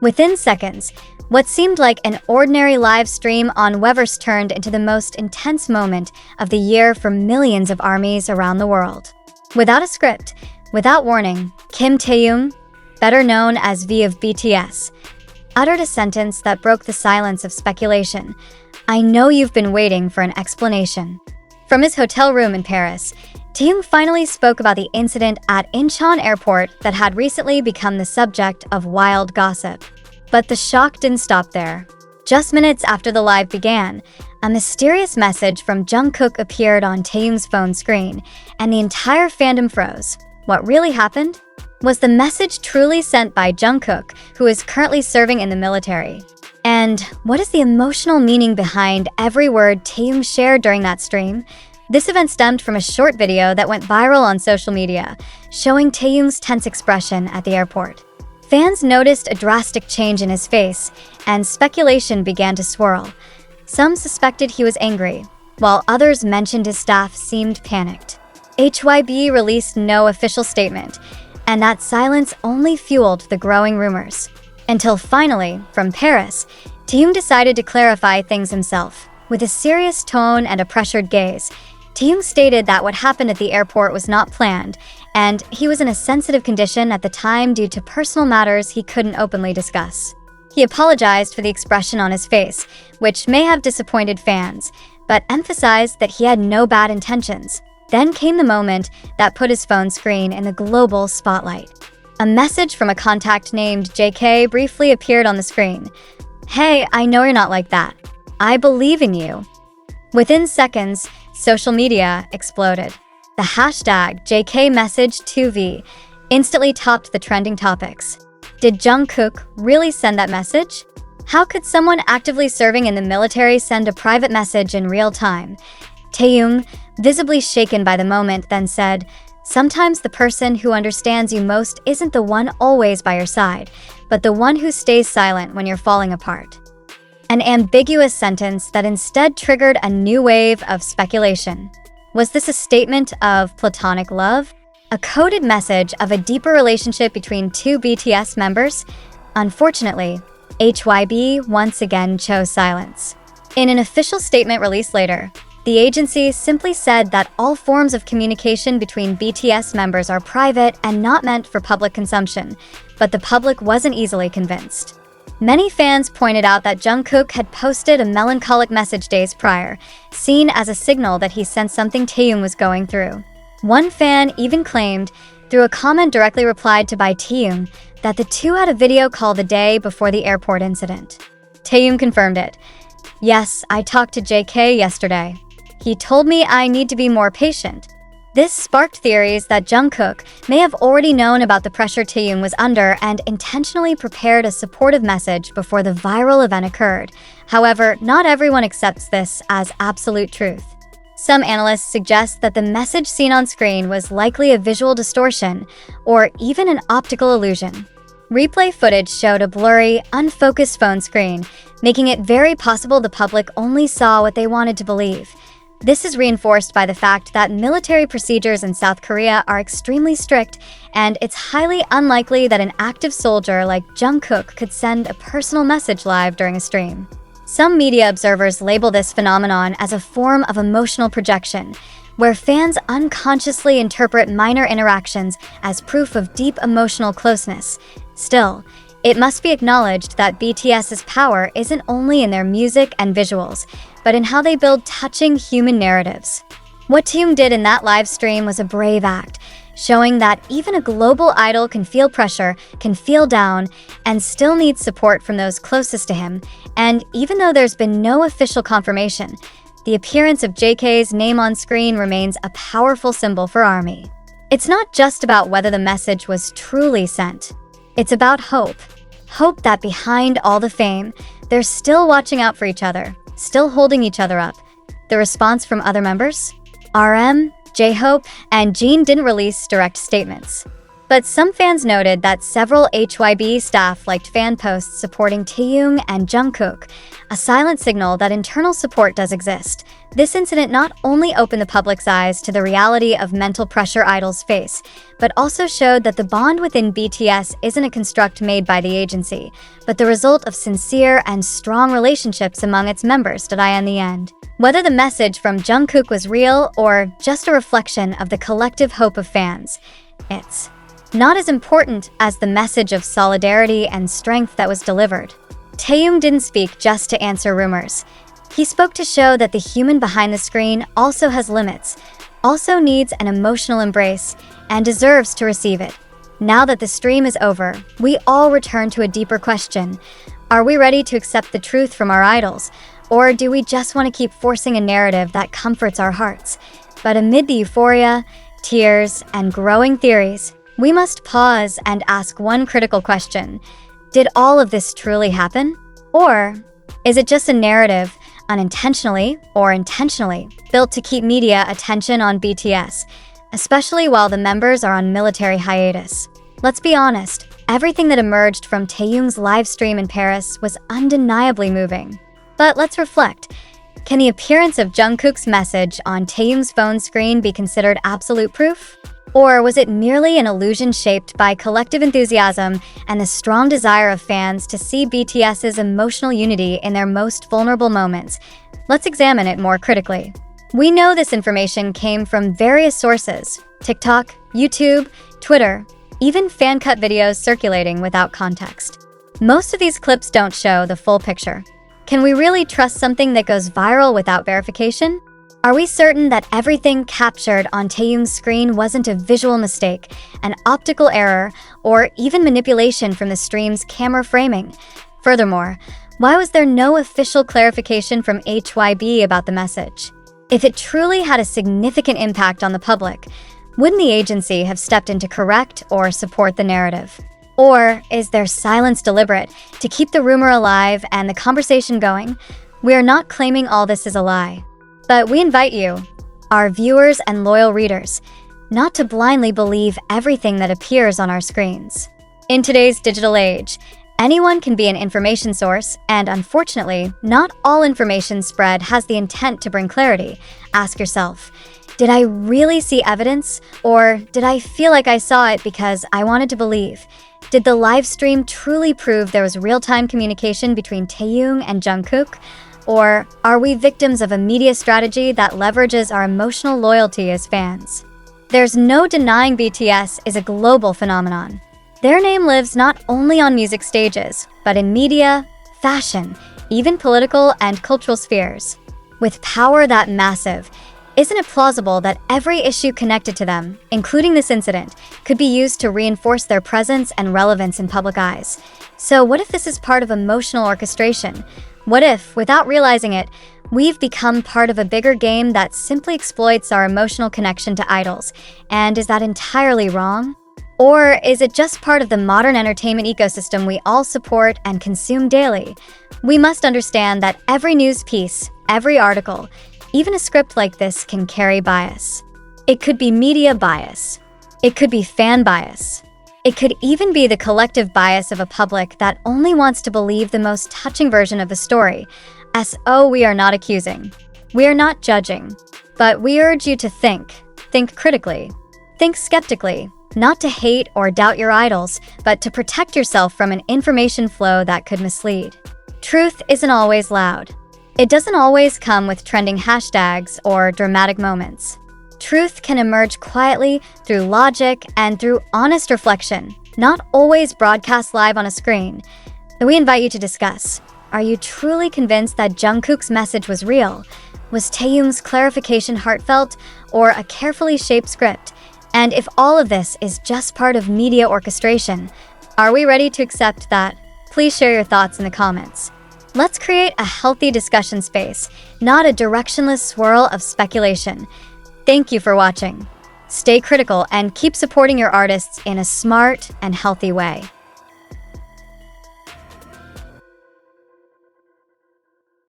Within seconds, what seemed like an ordinary live stream on Weverse turned into the most intense moment of the year for millions of armies around the world. Without a script, without warning, Kim Taehyung, better known as V of BTS, uttered a sentence that broke the silence of speculation. "I know you've been waiting for an explanation." From his hotel room in Paris, Taehyung finally spoke about the incident at Incheon Airport that had recently become the subject of wild gossip. But the shock didn't stop there. Just minutes after the live began, a mysterious message from Jungkook appeared on Taehyung's phone screen, and the entire fandom froze. What really happened? Was the message truly sent by Jungkook, who is currently serving in the military? And what is the emotional meaning behind every word Taehyung shared during that stream? This event stemmed from a short video that went viral on social media, showing Taehyung's tense expression at the airport. Fans noticed a drastic change in his face, and speculation began to swirl. Some suspected he was angry, while others mentioned his staff seemed panicked. HYB released no official statement, and that silence only fueled the growing rumors. Until finally, from Paris, Taehyung decided to clarify things himself. With a serious tone and a pressured gaze, Taehyung stated that what happened at the airport was not planned, and he was in a sensitive condition at the time due to personal matters he couldn't openly discuss. He apologized for the expression on his face, which may have disappointed fans, but emphasized that he had no bad intentions. Then came the moment that put his phone screen in the global spotlight. A message from a contact named JK briefly appeared on the screen. "Hey, I know you're not like that. I believe in you." Within seconds, social media exploded. The hashtag JKMessage2V instantly topped the trending topics. Did Jungkook really send that message? How could someone actively serving in the military send a private message in real time? Taehyung, visibly shaken by the moment, then said, "Sometimes the person who understands you most isn't the one always by your side, but the one who stays silent when you're falling apart." An ambiguous sentence that instead triggered a new wave of speculation. Was this a statement of platonic love? A coded message of a deeper relationship between two BTS members? Unfortunately, HYB once again chose silence. In an official statement released later, the agency simply said that all forms of communication between BTS members are private and not meant for public consumption, but the public wasn't easily convinced. Many fans pointed out that Jungkook had posted a melancholic message days prior, seen as a signal that he sensed something Taehyung was going through. One fan even claimed, through a comment directly replied to by Taehyung, that the two had a video call the day before the airport incident. Taehyung confirmed it. "Yes, I talked to JK yesterday. He told me I need to be more patient." This sparked theories that Jungkook may have already known about the pressure Taehyung was under and intentionally prepared a supportive message before the viral event occurred. However, not everyone accepts this as absolute truth. Some analysts suggest that the message seen on screen was likely a visual distortion or even an optical illusion. Replay footage showed a blurry, unfocused phone screen, making it very possible the public only saw what they wanted to believe. This is reinforced by the fact that military procedures in South Korea are extremely strict, and it's highly unlikely that an active soldier like Jungkook could send a personal message live during a stream. Some media observers label this phenomenon as a form of emotional projection, where fans unconsciously interpret minor interactions as proof of deep emotional closeness. Still, it must be acknowledged that BTS's power isn't only in their music and visuals, but in how they build touching human narratives. What Taehyung did in that live stream was a brave act, showing that even a global idol can feel pressure, can feel down, and still needs support from those closest to him. And even though there's been no official confirmation, the appearance of JK's name on screen remains a powerful symbol for ARMY. It's not just about whether the message was truly sent. It's about hope. Hope that behind all the fame, they're still watching out for each other, still holding each other up. The response from other members? RM, J-Hope, and Jin didn't release direct statements. But some fans noted that several HYB staff liked fan posts supporting Taehyung and Jungkook, a silent signal that internal support does exist. This incident not only opened the public's eyes to the reality of mental pressure idols face, but also showed that the bond within BTS isn't a construct made by the agency, but the result of sincere and strong relationships among its members. In the end, whether the message from Jungkook was real or just a reflection of the collective hope of fans, it's not as important as the message of solidarity and strength that was delivered. Taehyung didn't speak just to answer rumors. He spoke to show that the human behind the screen also has limits, also needs an emotional embrace, and deserves to receive it. Now that the stream is over, we all return to a deeper question. Are we ready to accept the truth from our idols, or do we just want to keep forcing a narrative that comforts our hearts? But amid the euphoria, tears, and growing theories, we must pause and ask one critical question. Did all of this truly happen? Or is it just a narrative, unintentionally or intentionally, built to keep media attention on BTS, especially while the members are on military hiatus? Let's be honest, everything that emerged from Taehyung's live stream in Paris was undeniably moving. But let's reflect. Can the appearance of Jungkook's message on Taehyung's phone screen be considered absolute proof? Or was it merely an illusion shaped by collective enthusiasm and the strong desire of fans to see BTS's emotional unity in their most vulnerable moments? Let's examine it more critically. We know this information came from various sources: TikTok, YouTube, Twitter, even fan-cut videos circulating without context. Most of these clips don't show the full picture. Can we really trust something that goes viral without verification? Are we certain that everything captured on Taehyung's screen wasn't a visual mistake, an optical error, or even manipulation from the stream's camera framing? Furthermore, why was there no official clarification from HYB about the message? If it truly had a significant impact on the public, wouldn't the agency have stepped in to correct or support the narrative? Or is their silence deliberate to keep the rumor alive and the conversation going? We are not claiming all this is a lie. But we invite you, our viewers and loyal readers, not to blindly believe everything that appears on our screens. In today's digital age, anyone can be an information source, and unfortunately, not all information spread has the intent to bring clarity. Ask yourself, did I really see evidence, or did I feel like I saw it because I wanted to believe? Did the live stream truly prove there was real-time communication between Taehyung and Jungkook? Or are we victims of a media strategy that leverages our emotional loyalty as fans? There's no denying BTS is a global phenomenon. Their name lives not only on music stages, but in media, fashion, even political and cultural spheres. With power that massive, isn't it plausible that every issue connected to them, including this incident, could be used to reinforce their presence and relevance in public eyes? So what if this is part of emotional orchestration? What if, without realizing it, we've become part of a bigger game that simply exploits our emotional connection to idols? And is that entirely wrong? Or is it just part of the modern entertainment ecosystem we all support and consume daily? We must understand that every news piece, every article, even a script like this can carry bias. It could be media bias. It could be fan bias. It could even be the collective bias of a public that only wants to believe the most touching version of the story. So we are not accusing. We are not judging. But we urge you to think critically, think skeptically, not to hate or doubt your idols, but to protect yourself from an information flow that could mislead. Truth isn't always loud. It doesn't always come with trending hashtags or dramatic moments. Truth can emerge quietly through logic and through honest reflection, not always broadcast live on a screen. We invite you to discuss. Are you truly convinced that Jungkook's message was real? Was Taehyung's clarification heartfelt or a carefully shaped script? And if all of this is just part of media orchestration, are we ready to accept that? Please share your thoughts in the comments. Let's create a healthy discussion space, not a directionless swirl of speculation. Thank you for watching. Stay critical and keep supporting your artists in a smart and healthy way.